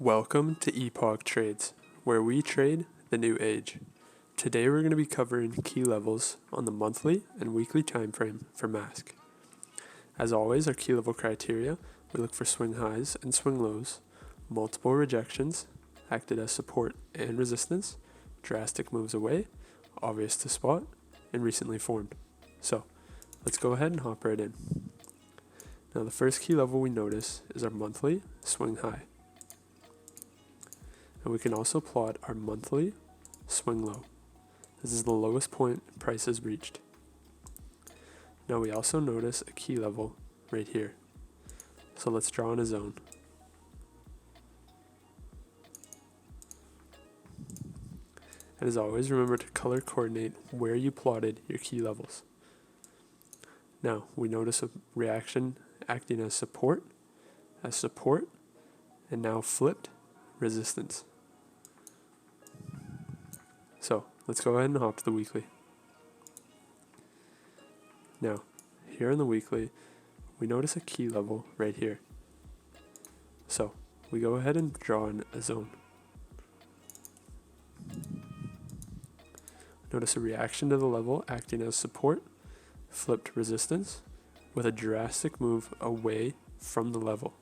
Welcome to Epoch Trades, where we trade the new age. Today we're going to be covering key levels on the monthly and weekly time frame for MASK. As always, our key level criteria, we look for swing highs and swing lows, multiple rejections, acted as support and resistance, drastic moves away, obvious to spot, and recently formed. So, let's go ahead and hop right in. Now the first key level we notice is our monthly swing high. And we can also plot our monthly swing low. This is the lowest point price has reached. Now we also notice a key level right here. So let's draw in a zone. And as always, remember to color coordinate where you plotted your key levels. Now we notice a reaction acting as support, and now flipped resistance. So let's go ahead and hop to the weekly. Now, here in the weekly, we notice a key level right here. So we go ahead and draw in a zone. Notice a reaction to the level acting as support, flipped resistance, with a drastic move away from the level.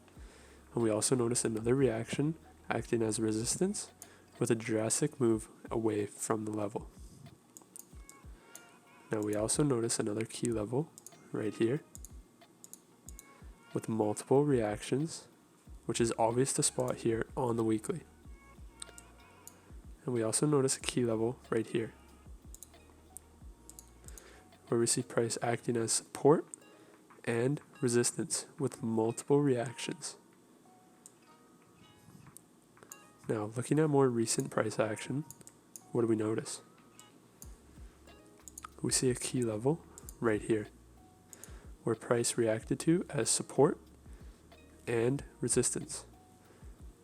And we also notice another reaction acting as resistance, with a drastic move away from the level. Now we also notice another key level right here with multiple reactions, which is obvious to spot here on the weekly. And we also notice a key level right here where we see price acting as support and resistance with multiple reactions. Now, looking at more recent price action, what do we notice? We see a key level right here where price reacted to as support and resistance.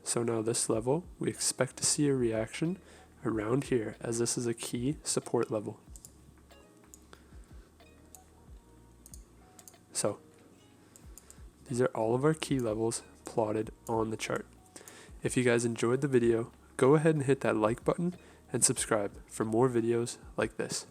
So now this level, we expect to see a reaction around here as this is a key support level. So these are all of our key levels plotted on the chart. If you guys enjoyed the video, go ahead and hit that like button and subscribe for more videos like this.